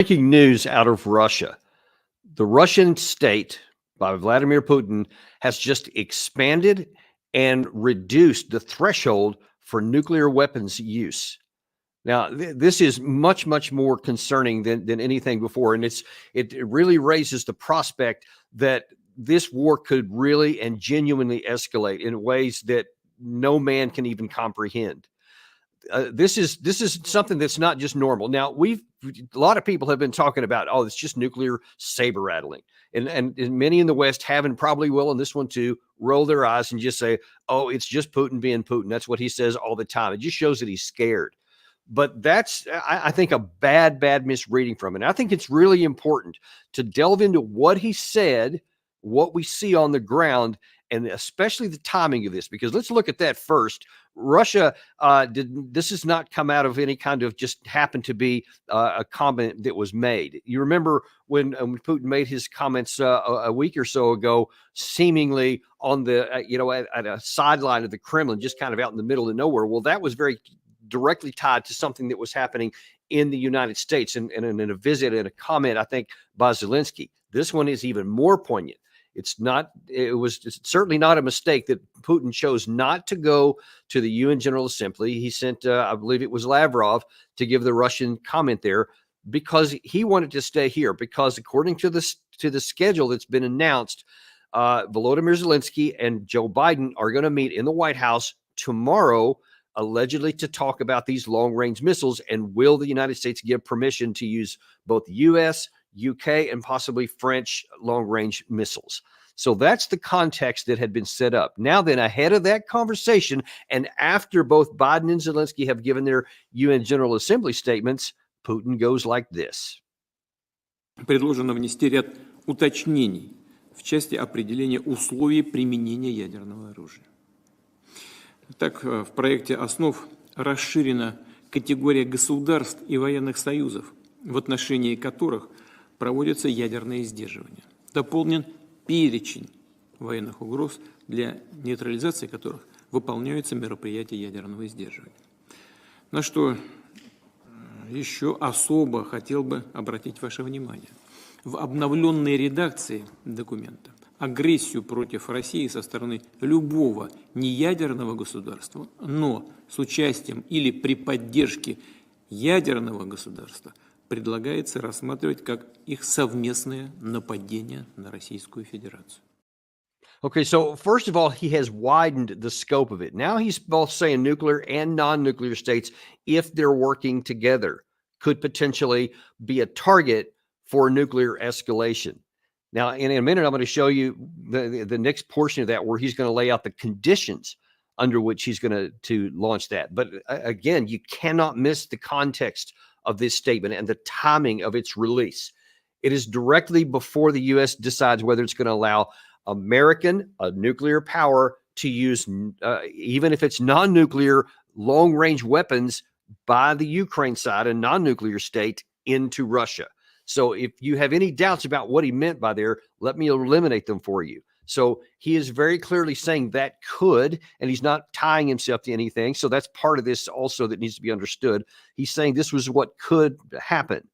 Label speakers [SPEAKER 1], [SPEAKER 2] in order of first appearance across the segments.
[SPEAKER 1] Breaking news out of Russia. The Russian state by Vladimir Putin has just expanded and reduced the threshold for nuclear weapons use. Now, this is much, much more concerning than anything before. And it really raises the prospect that this war could really and genuinely escalate in ways that no man can even comprehend. This is something that's not just normal. Now, a lot of people have been talking about, oh, it's just nuclear saber rattling, and many in the West have and probably will, and this one too, roll their eyes and just say, oh, it's just Putin being Putin. That's what he says all the time. It just shows that he's scared. But that's, I think, a bad misreading from it. And I think it's really important to delve into what he said, what we see on the ground, and especially the timing of this, because let's look at that first. Russia this has not come out of any kind of just happened to be a comment that was made. You remember when Putin made his comments a week or so ago, seemingly on the at a sideline of the Kremlin, just kind of out in the middle of nowhere. Well, that was very directly tied to something that was happening in the United States, and in a visit and a comment, I think, by Zelenskyy. This one is even more poignant. It's certainly not a mistake that Putin chose not to go to the UN General Assembly. He sent, I believe it was Lavrov, to give the Russian comment there because he wanted to stay here. Because according to the schedule that's been announced, Volodymyr Zelenskyy and Joe Biden are going to meet in the White House tomorrow, allegedly to talk about these long-range missiles and will the United States give permission to use both U.S., UK, and possibly French long-range missiles. So that's the context that had been set up. Now then, ahead of that conversation and after both Biden and Zelenskyy have given their UN General Assembly statements, Putin goes like this.
[SPEAKER 2] Предложено внести ряд уточнений в части определения условий применения ядерного оружия. Так, в проекте основ расширена категория государств и военных союзов, в отношении которых проводятся ядерные сдерживания. Дополнен перечень военных угроз, для нейтрализации которых выполняются мероприятия ядерного сдерживания. На что еще особо хотел бы обратить ваше внимание. В обновленной редакции документа агрессию против России со стороны любого неядерного государства, но с участием или при поддержке ядерного государства предлагается рассматривать как их совместное нападение на Российскую Федерацию.
[SPEAKER 1] Okay, so first of all, he has widened the scope of it. Now he's both saying nuclear and non-nuclear states, if they're working together, could potentially be a target for nuclear escalation. Now, in a minute, I'm going to show you the next portion of that where he's going to lay out the conditions under which he's going to launch that. But again, you cannot miss the context of this statement and the timing of its release. It is directly before the U.S. decides whether it's going to allow American, a nuclear power, to use, even if it's non-nuclear, long-range weapons by the Ukraine side, a non-nuclear state, into Russia. So if you have any doubts about what he meant by there, let me eliminate them for you. So he is very clearly saying that could, and he's not tying himself to anything. So that's part of this also that needs to be understood. He's saying this was what could happen.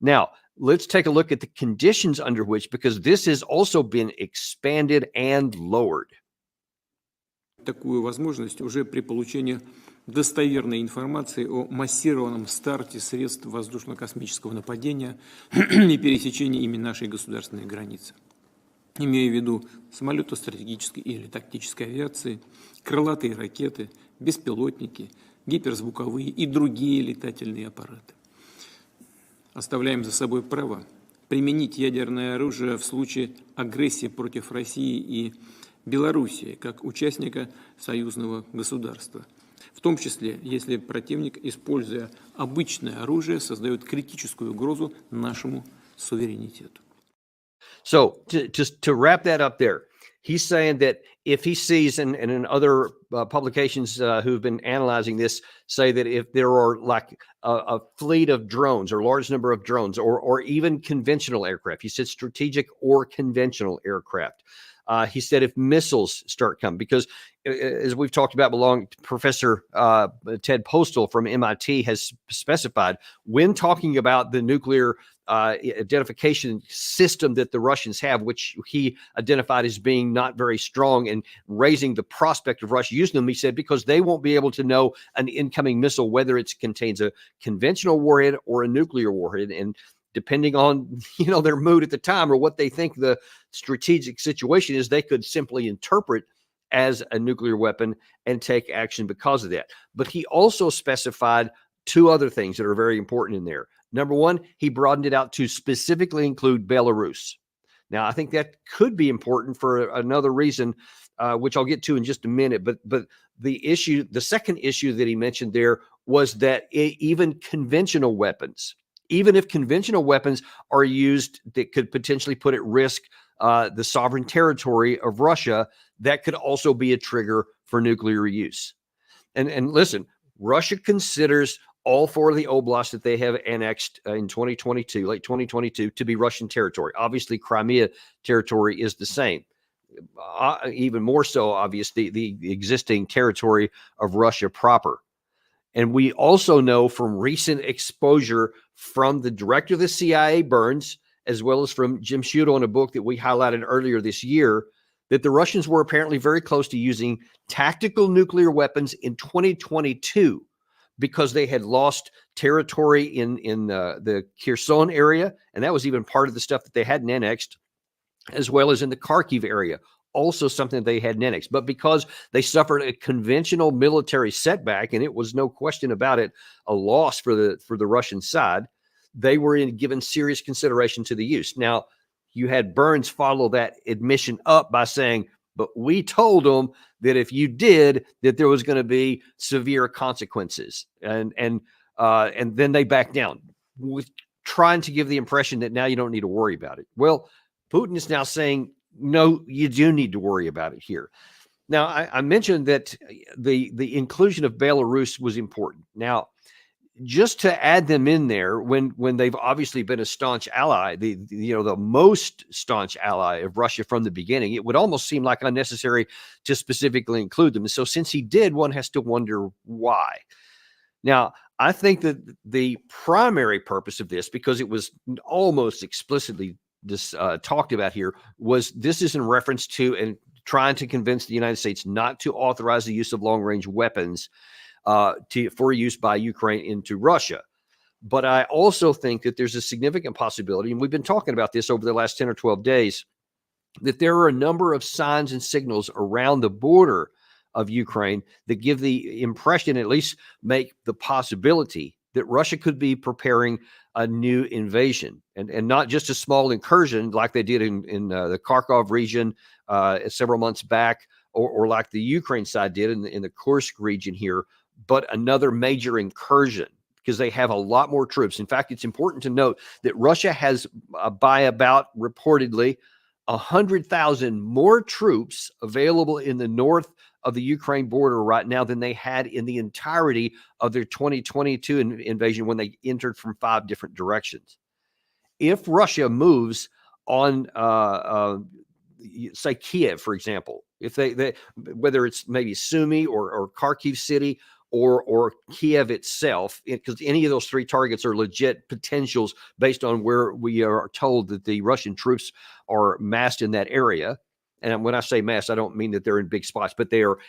[SPEAKER 1] Now, let's take a look at the conditions under which, because this has also been expanded and lowered.
[SPEAKER 2] Такую возможность уже при получении достоверной информации о массированном старте средств воздушно-космического нападения и пересечении ими нашей государственной границы. Имея в виду самолеты стратегической или тактической авиации, крылатые ракеты, беспилотники, гиперзвуковые и другие летательные аппараты. Оставляем за собой право применить ядерное оружие в случае агрессии против России и Белоруссии как участника союзного государства, в том числе, если противник, используя обычное оружие, создает критическую угрозу нашему суверенитету.
[SPEAKER 1] So to wrap that up there, he's saying that if he sees, and in other publications who've been analyzing this say that if there are like a fleet of drones or large number of drones or even conventional aircraft, he said strategic or conventional aircraft. He said if missiles start coming, because as we've talked about, Professor Ted Postal from MIT has specified when talking about the nuclear identification system that the Russians have, which he identified as being not very strong and raising the prospect of Russia using them. He said, because they won't be able to know an incoming missile, whether it contains a conventional warhead or a nuclear warhead. And depending on, their mood at the time or what they think the strategic situation is, they could simply interpret as a nuclear weapon and take action because of that. But he also specified two other things that are very important in there. Number one, he broadened it out to specifically include Belarus. Now, I think that could be important for another reason, which I'll get to in just a minute. But the second issue that he mentioned there was that even conventional weapons, even if conventional weapons are used that could potentially put at risk the sovereign territory of Russia, that could also be a trigger for nuclear use. And listen, Russia considers all four of the oblasts that they have annexed in 2022, late 2022, to be Russian territory. Obviously, Crimea territory is the same. Even more so, obviously, the existing territory of Russia proper. And we also know from recent exposure from the director of the CIA, Burns, as well as from Jim Sciutto in a book that we highlighted earlier this year, that the Russians were apparently very close to using tactical nuclear weapons in 2022 because they had lost territory in the Kherson area, and that was even part of the stuff that they hadn't annexed, as well as in the Kharkiv area, also something they hadn't annexed. But because they suffered a conventional military setback, and it was no question about it, a loss for the Russian side, they were given serious consideration to the use. Now, you had Burns follow that admission up by saying, but we told them that if you did, that there was going to be severe consequences. And then they backed down, with trying to give the impression that now you don't need to worry about it. Well, Putin is now saying, no, you do need to worry about it here. Now, I mentioned that the inclusion of Belarus was important. Now, just to add them in there when they've obviously been a staunch ally, the most staunch ally of Russia from the beginning, it would almost seem like unnecessary to specifically include them. And so since he did, one has to wonder why. Now, I think that the primary purpose of this, because it was almost explicitly talked about here, was this is in reference to and trying to convince the United States not to authorize the use of long-range weapons for use by Ukraine into Russia. But I also think that there's a significant possibility, and we've been talking about this over the last 10 or 12 days, that there are a number of signs and signals around the border of Ukraine that give the impression, at least make the possibility, that Russia could be preparing a new invasion, and not just a small incursion like they did in the Kharkov region several months back, or like the Ukraine side did in the Kursk region here, but another major incursion, because they have a lot more troops. In fact, it's important to note that Russia has, by about reportedly 100,000 more troops available in the north of the Ukraine border right now than they had in the entirety of their 2022 invasion, when they entered from 5 different directions. If Russia moves on, say Kiev, for example, if they whether it's maybe Sumy or Kharkiv city or Kiev itself, because any of those 3 targets are legit potentials based on where we are told that the Russian troops are massed in that area. And when I say mass, I don't mean that they're in big spots, but they are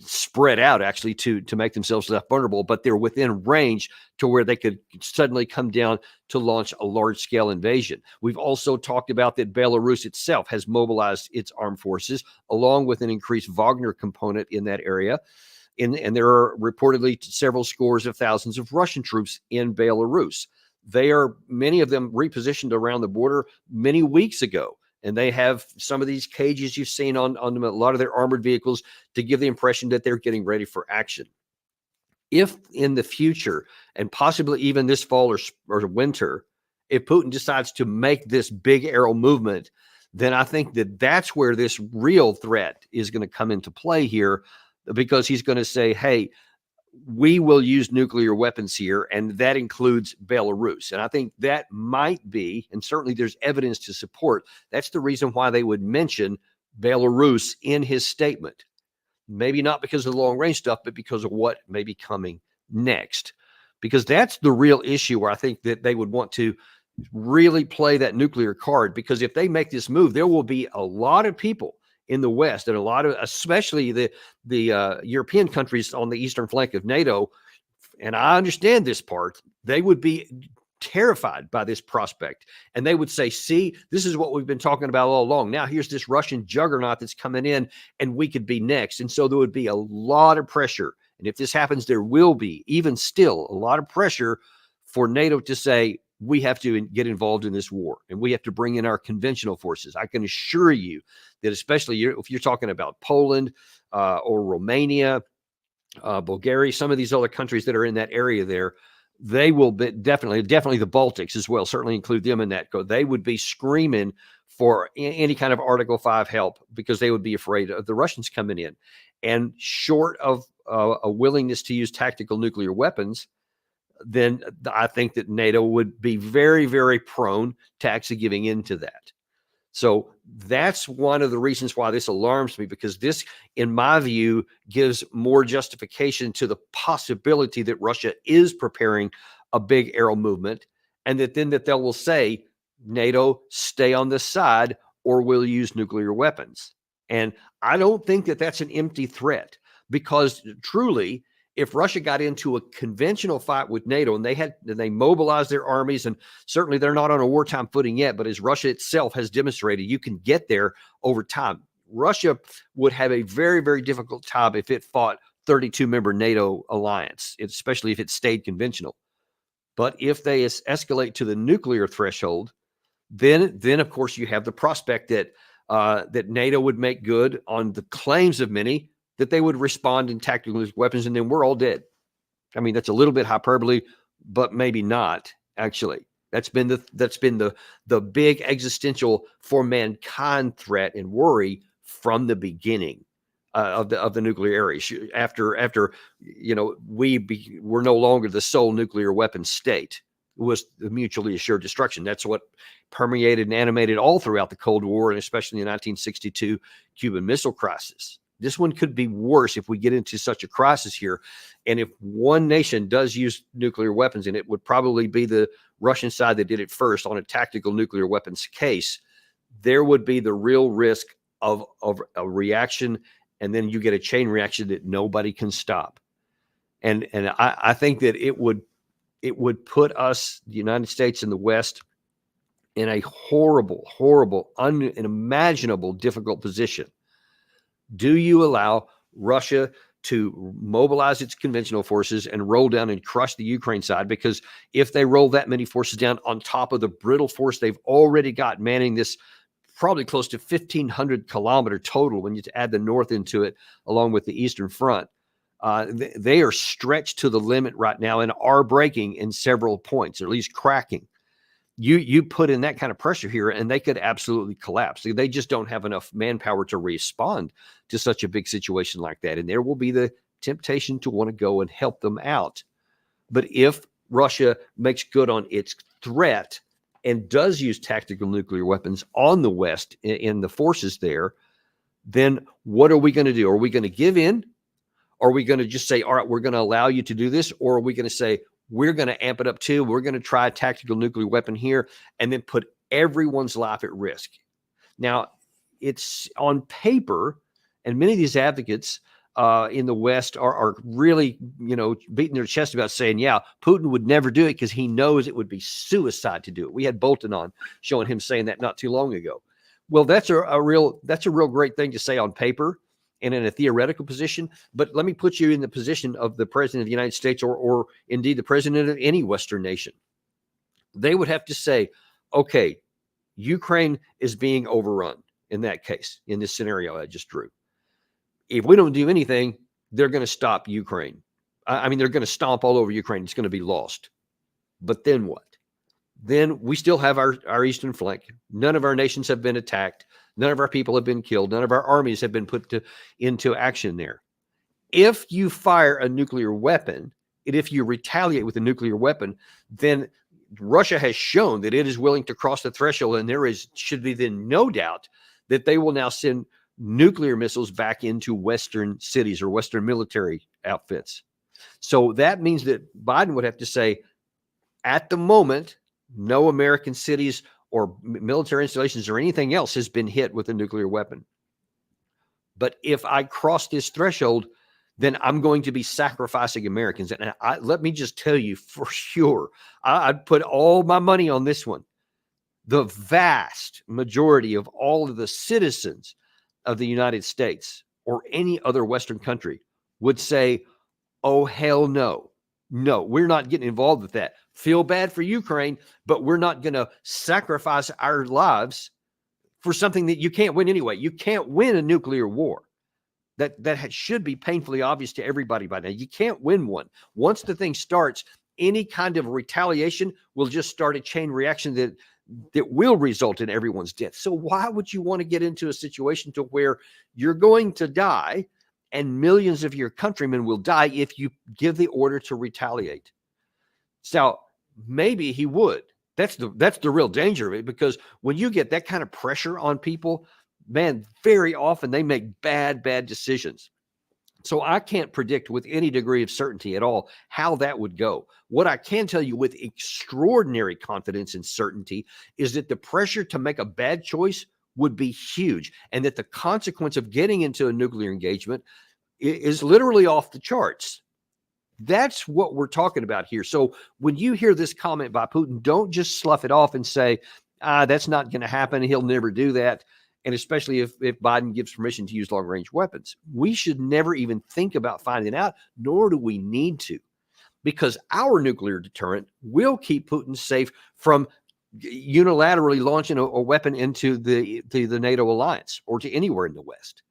[SPEAKER 1] spread out actually to make themselves less vulnerable, but they're within range to where they could suddenly come down to launch a large-scale invasion. We've also talked about that Belarus itself has mobilized its armed forces, along with an increased Wagner component in that area. And there are reportedly several scores of thousands of Russian troops in Belarus. They are, many of them, repositioned around the border many weeks ago. And they have some of these cages you've seen on a lot of their armored vehicles to give the impression that they're getting ready for action. If in the future, and possibly even this fall or winter, if Putin decides to make this big aerial movement, then I think that that's where this real threat is going to come into play here, because he's going to say, hey, we will use nuclear weapons here, and that includes Belarus. And I think that might be, and certainly there's evidence to support, that's the reason why they would mention Belarus in his statement. Maybe not because of the long-range stuff, but because of what may be coming next. Because that's the real issue where I think that they would want to really play that nuclear card, because if they make this move, there will be a lot of people in the West, and a lot of, especially the European countries on the eastern flank of NATO, and I understand this part, they would be terrified by this prospect, and they would say, see, this is what we've been talking about all along. Now here's this Russian juggernaut that's coming in, and we could be next. And so there would be a lot of pressure, and if this happens, there will be even still a lot of pressure for NATO to say, we have to get involved in this war, and we have to bring in our conventional forces. I can assure you that, especially if you're talking about Poland or Romania, Bulgaria, some of these other countries that are in that area there, they will be definitely the Baltics as well, certainly include them in that. They would be screaming for any kind of Article 5 help, because they would be afraid of the Russians coming in. And short of a willingness to use tactical nuclear weapons, then I think that NATO would be very, very prone to actually giving in to that. So that's one of the reasons why this alarms me, because this, in my view, gives more justification to the possibility that Russia is preparing a big aero movement, and that then that they will say, NATO, stay on this side, or we'll use nuclear weapons. And I don't think that that's an empty threat, because truly, if Russia got into a conventional fight with NATO and they mobilized their armies, and certainly they're not on a wartime footing yet, but as Russia itself has demonstrated, you can get there over time. Russia would have a very, very difficult time if it fought 32-member NATO alliance, especially if it stayed conventional. But if they escalate to the nuclear threshold, then of course you have the prospect that that NATO would make good on the claims of many that they would respond in tactical weapons, and then we're all dead. I mean, that's a little bit hyperbole, but maybe not actually. That's been the big existential for mankind threat and worry from the beginning of the nuclear era. After we're no longer the sole nuclear weapon state. It was the mutually assured destruction. That's what permeated and animated all throughout the Cold War, and especially the 1962 Cuban Missile Crisis. This one could be worse if we get into such a crisis here. And if one nation does use nuclear weapons, and it would probably be the Russian side that did it first on a tactical nuclear weapons case, there would be the real risk of a reaction, and then you get a chain reaction that nobody can stop. And I think that it would put us, the United States and the West, in a horrible, unimaginable, difficult position. Do you allow Russia to mobilize its conventional forces and roll down and crush the Ukraine side? Because if they roll that many forces down on top of the brittle force they've already got manning this probably close to 1,500 kilometer total, when you add the north into it, along with the eastern front, they are stretched to the limit right now and are breaking in several points, or at least cracking. You put in that kind of pressure here, and they could absolutely collapse. They just don't have enough manpower to respond to such a big situation like that. And there will be the temptation to want to go and help them out. But if Russia makes good on its threat and does use tactical nuclear weapons on the West in the forces there, then what are we going to do? Are we going to give in? Are we going to just say, all right, we're going to allow you to do this? Or are we going to say, we're going to amp it up too, we're going to try a tactical nuclear weapon here, and then put everyone's life at risk? Now, it's on paper, and many of these advocates in the West are really, beating their chest about saying, yeah, Putin would never do it because he knows it would be suicide to do it. We had Bolton on showing him saying that not too long ago. Well, that's a real great thing to say on paper and in a theoretical position. But let me put you in the position of the president of the United States, or indeed the president of any Western nation. They would have to say, okay, Ukraine is being overrun in that case, in this scenario I just drew. If we don't do anything, they're going to stop Ukraine. I mean, they're going to stomp all over Ukraine. It's going to be lost. But then what? then we still have our eastern flank. None of our nations have been attacked. None of our people have been killed. None of our armies have been put into action there. If you fire a nuclear weapon, and if you retaliate with a nuclear weapon, then Russia has shown that it is willing to cross the threshold, and there should be then no doubt that they will now send nuclear missiles back into Western cities or Western military outfits. So that means that Biden would have to say, at the moment, no American cities or military installations or anything else has been hit with a nuclear weapon. But if I cross this threshold, then I'm going to be sacrificing Americans. And let me just tell you for sure, I'd put all my money on this one. The vast majority of all of the citizens of the United States or any other Western country would say, oh, hell no. No, we're not getting involved with that. Feel bad for Ukraine, but we're not going to sacrifice our lives for something that you can't win anyway. You can't win a nuclear war. That should be painfully obvious to everybody by now. You can't win one. Once the thing starts, any kind of retaliation will just start a chain reaction that will result in everyone's death. So why would you want to get into a situation to where you're going to die and millions of your countrymen will die if you give the order to retaliate? So maybe he would. That's the real danger of it, because when you get that kind of pressure on people, man, very often they make bad decisions. So I can't predict with any degree of certainty at all how that would go. What I can tell you with extraordinary confidence and certainty is that the pressure to make a bad choice would be huge, and that the consequence of getting into a nuclear engagement is literally off the charts. That's what we're talking about here. So when you hear this comment by Putin, don't just slough it off and say, that's not going to happen. He'll never do that. And especially if Biden gives permission to use long-range weapons. We should never even think about finding out, nor do we need to, because our nuclear deterrent will keep Putin safe from unilaterally launching a weapon into the NATO alliance or to anywhere in the West,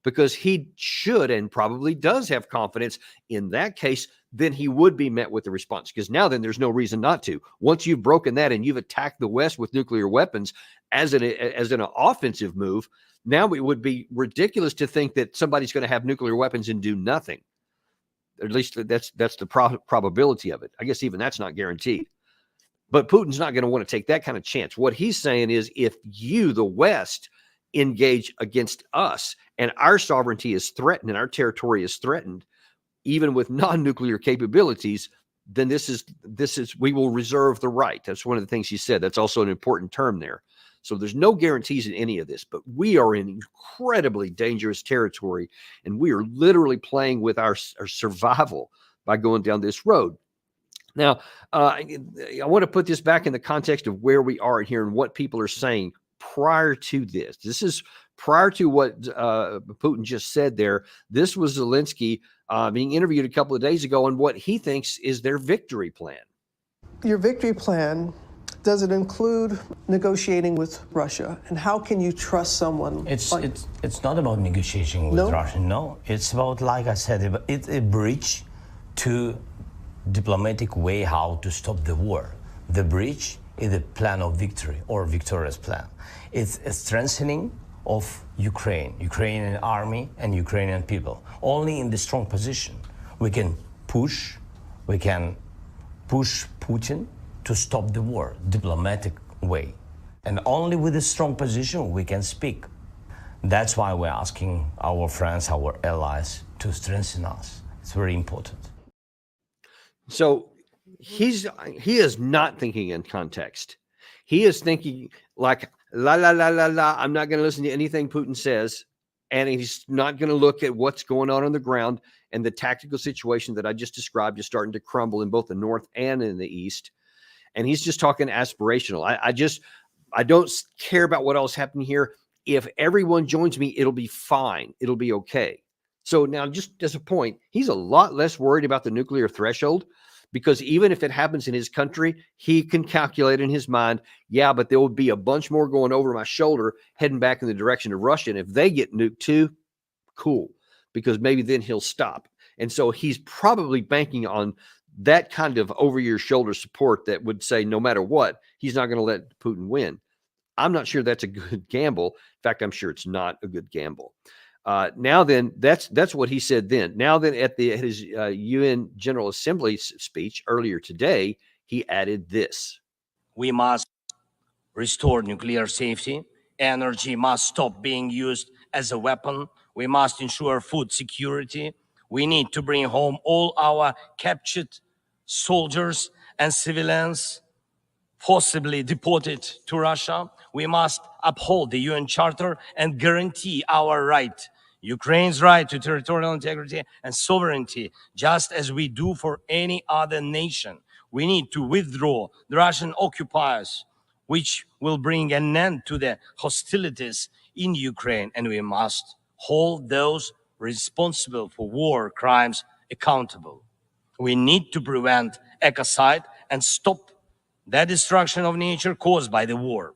[SPEAKER 1] because he should and probably does have confidence in that case. Then he would be met with a response, because now then there's no reason not to. Once you've broken that and you've attacked the West with nuclear weapons as an offensive move, now it would be ridiculous to think that somebody's going to have nuclear weapons and do nothing. At least that's the probability of it. I guess even that's not guaranteed. But Putin's not going to want to take that kind of chance. What he's saying is, if you, the West, engage against us and our sovereignty is threatened and our territory is threatened, even with non-nuclear capabilities, then this is we will reserve the right. That's one of the things he said. That's also an important term there. So there's no guarantees in any of this, but we are in incredibly dangerous territory, and we are literally playing with our survival by going down this road. Now, I want to put this back in the context of where we are here and what people are saying prior to this. This is prior to what Putin just said there. This was Zelenskyy being interviewed a couple of days ago on what he thinks is their victory plan.
[SPEAKER 3] Your victory plan, does it include negotiating with Russia? And how can you trust someone?
[SPEAKER 4] It's not about negotiating with Russia. No, it's about, like I said, it's a bridge to diplomatic way how to stop the war. The bridge is a plan of victory or victorious plan. It's a strengthening of Ukrainian army and Ukrainian people. Only in the strong position we can push Putin to stop the war, diplomatic way. And only with a strong position we can speak. That's why we're asking our friends, our allies to strengthen us. It's very important.
[SPEAKER 1] So he is not thinking in context. He is thinking like, la, la, la, la, la, I'm not going to listen to anything Putin says. And he's not going to look at what's going on the ground, and the tactical situation that I just described is starting to crumble in both the North and in the East. And he's just talking aspirational. I don't care about what else happened here. If everyone joins me, it'll be fine. It'll be okay. So now, just as a point, he's a lot less worried about the nuclear threshold, because even if it happens in his country, he can calculate in his mind, yeah, but there will be a bunch more going over my shoulder heading back in the direction of Russia. And if they get nuked too, cool, because maybe then he'll stop. And so he's probably banking on that kind of over your shoulder support that would say no matter what, he's not going to let Putin win. I'm not sure that's a good gamble. In fact, I'm sure it's not a good gamble. Now then, that's what he said then. Now then, at his UN General Assembly speech earlier today, he added this.
[SPEAKER 4] We must restore nuclear safety. Energy must stop being used as a weapon. We must ensure food security. We need to bring home all our captured soldiers and civilians forcibly deported to Russia. We must uphold the UN Charter and guarantee our right, Ukraine's right to territorial integrity and sovereignty, just as we do for any other nation. We need to withdraw the Russian occupiers, which will bring an end to the hostilities in Ukraine, and we must hold those responsible for war crimes accountable. We need to prevent ecocide and stop the destruction of nature caused by the war.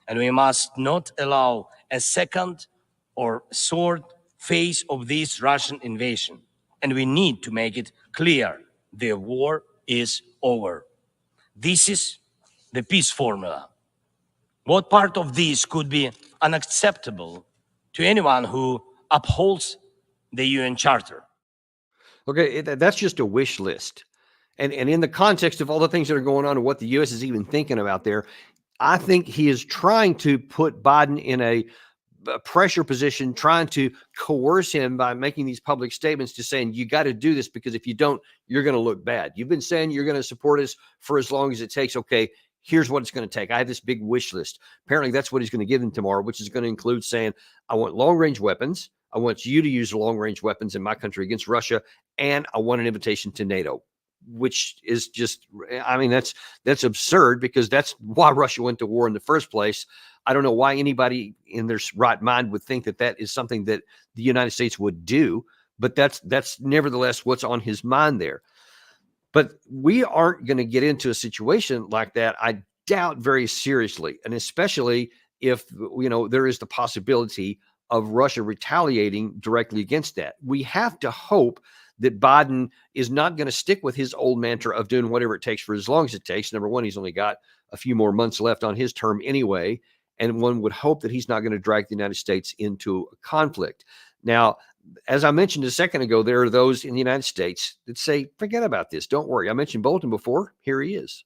[SPEAKER 4] And we must not allow a second or third phase of this Russian invasion. And we need to make it clear the war is over. This is the peace formula. What part of this could be unacceptable to anyone who upholds the UN Charter?
[SPEAKER 1] Okay, that's just a wish list. And in the context of all the things that are going on and what the U.S. is even thinking about there, I think he is trying to put Biden in a pressure position, trying to coerce him by making these public statements to saying, you got to do this because if you don't, you're going to look bad. You've been saying you're going to support us for as long as it takes. Okay, here's what it's going to take. I have this big wish list. Apparently, that's what he's going to give them tomorrow, which is going to include saying, I want long-range weapons. I want you to use long-range weapons in my country against Russia, and I want an invitation to NATO. Which is just, I mean, that's absurd because that's why Russia went to war in the first place. I don't know why anybody in their right mind would think that that is something that the United States would do, but that's nevertheless what's on his mind there. But we aren't going to get into a situation like that, I doubt very seriously, and especially if, there is the possibility of Russia retaliating directly against that. We have to hope that Biden is not going to stick with his old mantra of doing whatever it takes for as long as it takes. Number one, he's only got a few more months left on his term anyway, and one would hope that he's not going to drag the United States into a conflict. Now, as I mentioned a second ago, there are those in the United States that say, forget about this. Don't worry. I mentioned Bolton before. Here he is.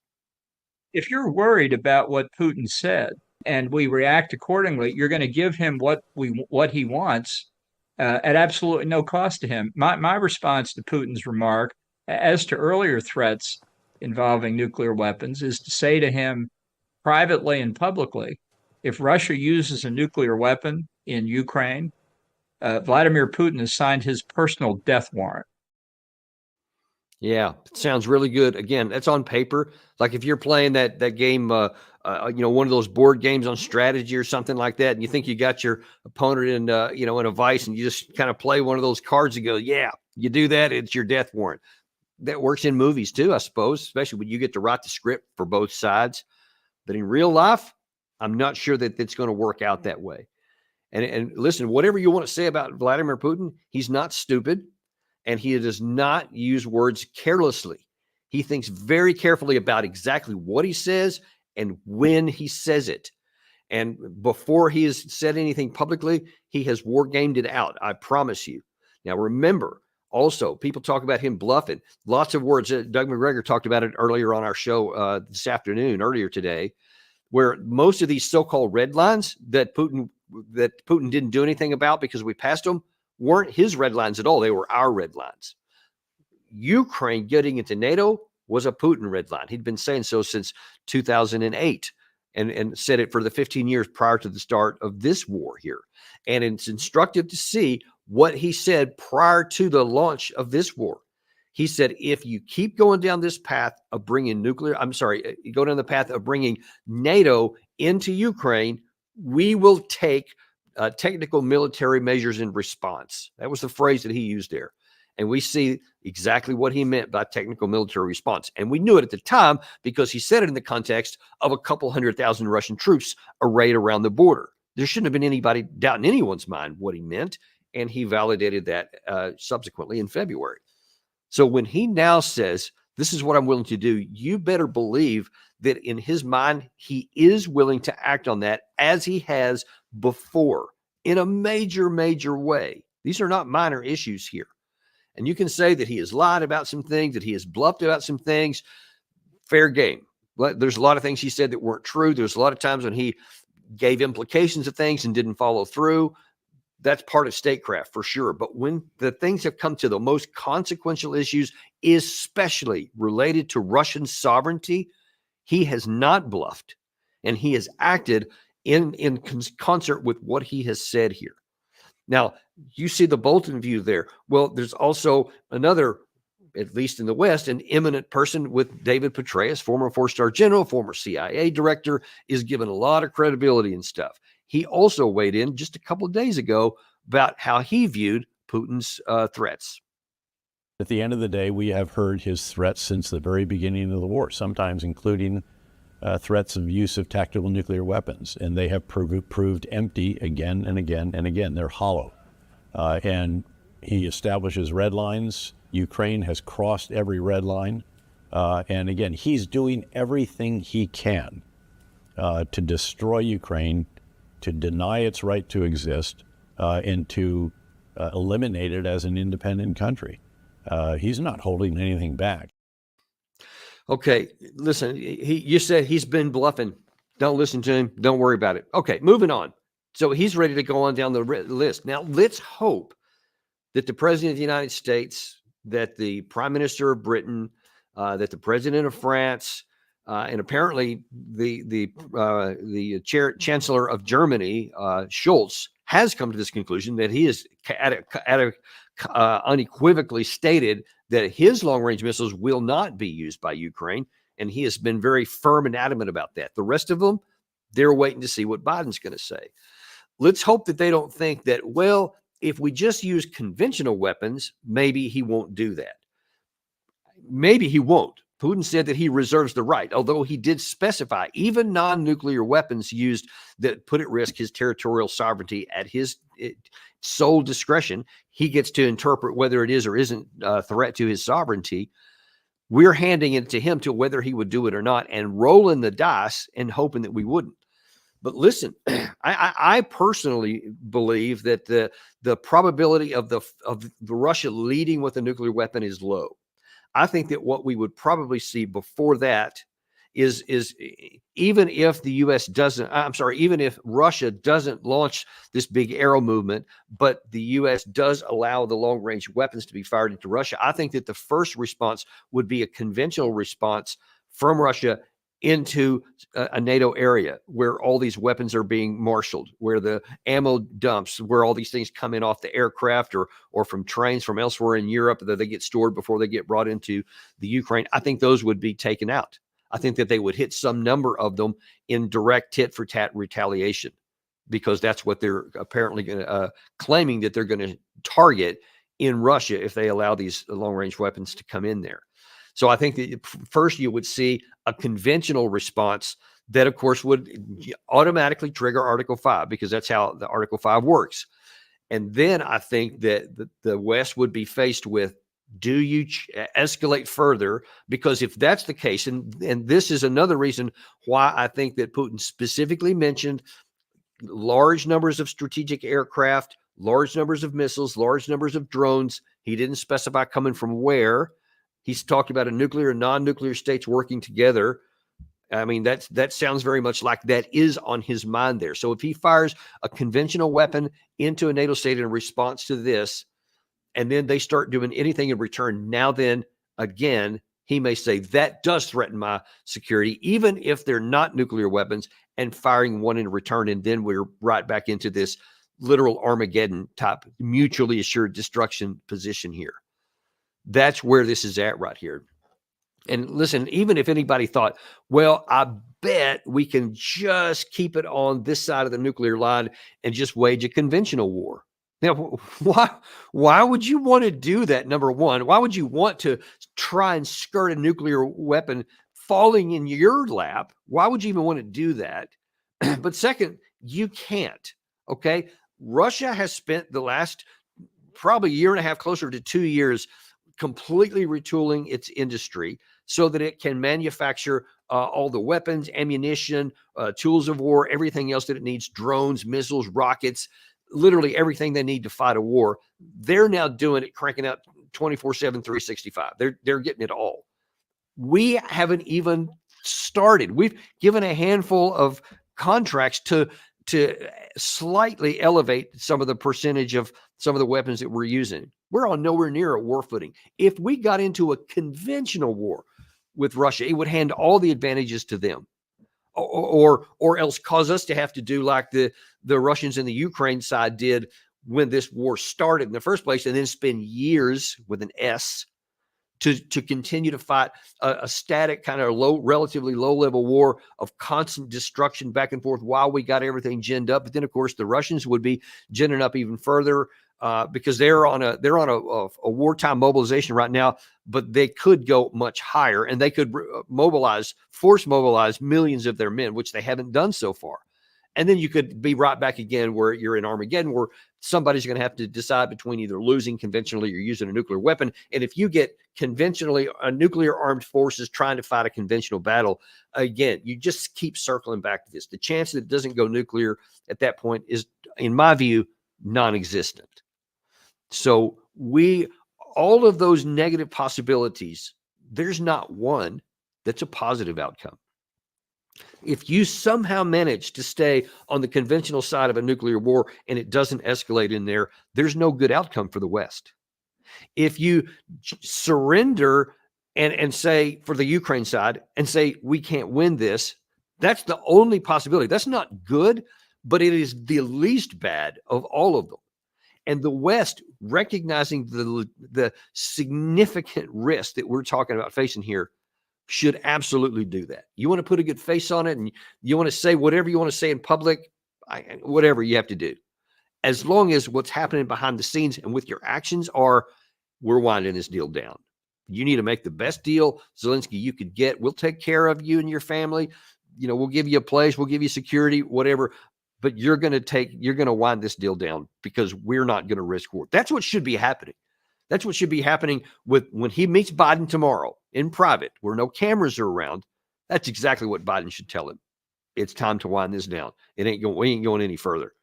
[SPEAKER 5] If you're worried about what Putin said and we react accordingly, you're going to give him what he wants. At absolutely no cost to him. My response to Putin's remark, as to earlier threats involving nuclear weapons, is to say to him privately and publicly, if Russia uses a nuclear weapon in Ukraine, Vladimir Putin has signed his personal death warrant.
[SPEAKER 1] Yeah, it sounds really good. Again, that's on paper. Like if you're playing that game, one of those board games on strategy or something like that, and you think you got your opponent in a vice, and you just kind of play one of those cards and go, yeah, you do that, it's your death warrant. That works in movies too, I suppose, especially when you get to write the script for both sides. But in real life, I'm not sure that it's going to work out that way. And listen, whatever you want to say about Vladimir Putin, he's not stupid. And he does not use words carelessly. He thinks very carefully about exactly what he says and when he says it. And before he has said anything publicly, he has war gamed it out. I promise you. Now, remember, also, people talk about him bluffing. Lots of words. Doug McGregor talked about it earlier on our show earlier today, where most of these so-called red lines that Putin didn't do anything about because we passed them weren't his red lines at all. They were our red lines. Ukraine getting into NATO was a Putin red line. He'd been saying so since 2008 and said it for the 15 years prior to the start of this war here. And it's instructive to see what he said prior to the launch of this war. He said, if you keep going down this path of bringing go down the path of bringing NATO into Ukraine, we will take technical military measures in response. That was the phrase that he used there. And we see exactly what he meant by technical military response. And we knew it at the time because he said it in the context of a couple 100,000 Russian troops arrayed around the border. There shouldn't have been anybody doubt in anyone's mind what he meant. And he validated that subsequently in February. So when he now says This is what I'm willing to do. You better believe that in his mind, he is willing to act on that as he has before in a major, major way. These are not minor issues here. And you can say that he has lied about some things, that he has bluffed about some things. Fair game. But there's a lot of things he said that weren't true. There's a lot of times when he gave implications of things and didn't follow through. That's part of statecraft for sure. But when the things have come to the most consequential issues, especially related to Russian sovereignty, he has not bluffed, and he has acted in concert with what he has said here. Now, you see the Bolton view there. Well, there's also another, at least in the West, an eminent person with David Petraeus, former four-star general, former CIA director, is given a lot of credibility and stuff. He also weighed in just a couple of days ago about how he viewed Putin's threats.
[SPEAKER 6] At the end of the day, we have heard his threats since the very beginning of the war, sometimes including threats of use of tactical nuclear weapons, and they have proved empty again and again and again. They're hollow. And he establishes red lines. Ukraine has crossed every red line. And again, he's doing everything he can to destroy Ukraine, to deny its right to exist, and to eliminate it as an independent country. He's not holding anything back.
[SPEAKER 1] Okay, listen, you said he's been bluffing. Don't listen to him. Don't worry about it. Okay, moving on. So he's ready to go on down the list. Now, let's hope that the President of the United States, that the Prime Minister of Britain, that the President of France, and apparently the Chancellor of Germany, Scholz, has come to this conclusion that he is unequivocally stated that his long-range missiles will not be used by Ukraine, and he has been very firm and adamant about that. The rest of them, they're waiting to see what Biden's going to say. Let's hope that they don't think that, well, if we just use conventional weapons, maybe he won't do that. Maybe he won't. Putin said that he reserves the right, although he did specify even non-nuclear weapons used that put at risk his territorial sovereignty at his sole discretion. He gets to interpret whether it is or isn't a threat to his sovereignty. We're handing it to him to whether he would do it or not and rolling the dice and hoping that we wouldn't. But listen, I personally believe that the probability of the Russia leading with a nuclear weapon is low. I think that what we would probably see before that is even if the U.S. doesn't, even if Russia doesn't launch this big arrow movement, but the U.S. does allow the long-range weapons to be fired into Russia, I think that the first response would be a conventional response from Russia into a NATO area where all these weapons are being marshaled, where the ammo dumps, where all these things come in off the aircraft or from trains from elsewhere in Europe that they get stored before they get brought into the Ukraine. I think those would be taken out. I think that they would hit some number of them in direct tit-for-tat retaliation, because that's what they're apparently going to claiming that they're going to target in Russia if they allow these long-range weapons to come in there. So I think that first you would see a conventional response that, of course, would automatically trigger Article 5, because that's how the Article 5 works. And then I think that the West would be faced with, do you escalate further? Because if that's the case, and this is another reason why I think that Putin specifically mentioned large numbers of strategic aircraft, large numbers of missiles, large numbers of drones. He didn't specify coming from where. He's talked about a nuclear and non-nuclear states working together. I mean, that sounds very much like that is on his mind there. So if he fires a conventional weapon into a NATO state in response to this, and then they start doing anything in return, now then, again, he may say that does threaten my security, even if they're not nuclear weapons, and firing one in return. And then we're right back into this literal Armageddon type mutually assured destruction position here. That's where this is at right here. And listen, even if anybody thought, well, I bet we can just keep it on this side of the nuclear line and just wage a conventional war. Now, why would you want to do that? Number one, why would you want to try and skirt a nuclear weapon falling in your lap? Why would you even want to do that? But second, you can't. Okay. Russia has spent the last probably year and a half, closer to 2 years, completely retooling its industry so that it can manufacture all the weapons, ammunition, tools of war, everything else that it needs, drones, missiles, rockets, literally everything they need to fight a war. They're now doing it, cranking out 24/7, 365. They're getting it all. We haven't even started. We've given a handful of contracts to slightly elevate some of the percentage of some of the weapons that we're using. We're on nowhere near a war footing. If we got into a conventional war with Russia, it would hand all the advantages to them, or else cause us to have to do like the Russians and the Ukraine side did when this war started in the first place, and then spend years with an S to continue to fight a static kind of relatively low level war of constant destruction back and forth while we got everything ginned up. But then, of course, the Russians would be ginning up even further because they're on a wartime mobilization right now. But they could go much higher, and they could force mobilize millions of their men, which they haven't done so far. And then you could be right back again where you're in Armageddon, where somebody's going to have to decide between either losing conventionally or using a nuclear weapon. And if you get conventionally nuclear armed forces trying to fight a conventional battle, again, you just keep circling back to this. The chance that it doesn't go nuclear at that point is, in my view, non-existent. So all of those negative possibilities, there's not one that's a positive outcome. If you somehow manage to stay on the conventional side of a nuclear war and it doesn't escalate in there, there's no good outcome for the West. If you surrender and say, for the Ukraine side, and say, we can't win this, that's the only possibility. That's not good, but it is the least bad of all of them. And the West, recognizing the significant risk that we're talking about facing here, should absolutely do that. You want to put a good face on it, and you want to say whatever you want to say in public, whatever you have to do. As long as what's happening behind the scenes and with your actions are, we're winding this deal down. You need to make the best deal, Zelenskyy, you could get. We'll take care of you and your family. We'll give you a place, we'll give you security, whatever. But you're going to wind this deal down because we're not going to risk war. That's what should be happening. That's what should be happening when he meets Biden tomorrow in private, where no cameras are around. That's exactly what Biden should tell him. It's time to wind this down. We ain't going any further.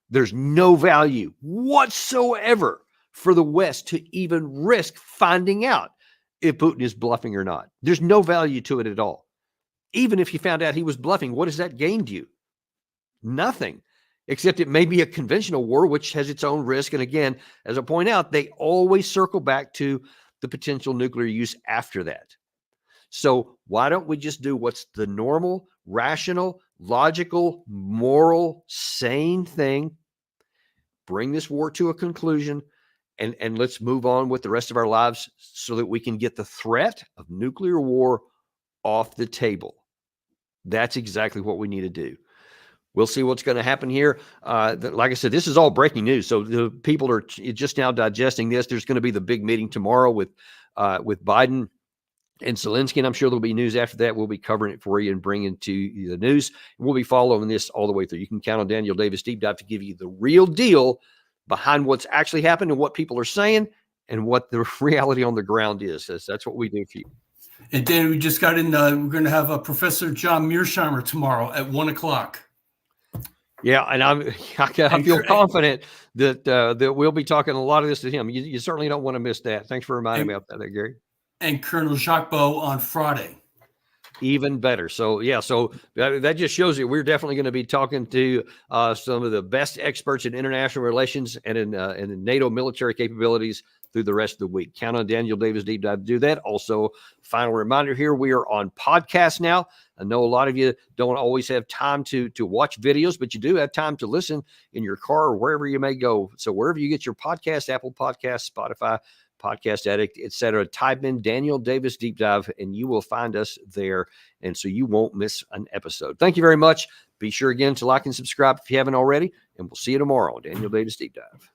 [SPEAKER 1] There's no value whatsoever for the West to even risk finding out if Putin is bluffing or not. There's no value to it at all. Even if you found out he was bluffing, what has that gained you? Nothing. Except it may be a conventional war, which has its own risk. And again, as I point out, they always circle back to the potential nuclear use after that. So why don't we just do what's the normal, rational, logical, moral, sane thing? Bring this war to a conclusion, and let's move on with the rest of our lives so that we can get the threat of nuclear war off the table. That's exactly what we need to do. We'll see what's going to happen here. Like I said, this is all breaking news. So the people are just now digesting this. There's going to be the big meeting tomorrow with Biden and Zelenskyy, and I'm sure there'll be news after that. We'll be covering it for you and bringing it to the news. We'll be following this all the way through. You can count on Daniel Davis Deep Dive to give you the real deal behind what's actually happened and what people are saying and what the reality on the ground is. That's what we do for you.
[SPEAKER 7] And Dan, we just got in. We're going to have Professor John Mearsheimer tomorrow at 1:00.
[SPEAKER 1] Yeah, and I feel confident that we'll be talking a lot of this to him. You certainly don't want to miss that. Thanks for reminding me of that, Gary.
[SPEAKER 7] And Colonel Jacques Beau on Friday.
[SPEAKER 1] Even better. So, yeah, that just shows you we're definitely going to be talking to some of the best experts in international relations and in NATO military capabilities through the rest of the week. Count on Daniel Davis Deep Dive to do that. Also, final reminder here, we are on podcast now. I know a lot of you don't always have time to watch videos, but you do have time to listen in your car or wherever you may go. So wherever you get your podcast, Apple Podcasts, Spotify, Podcast Addict, etc., type in Daniel Davis Deep Dive and you will find us there. And so you won't miss an episode. Thank you very much. Be sure again to like and subscribe if you haven't already, and we'll see you tomorrow on Daniel Davis Deep Dive.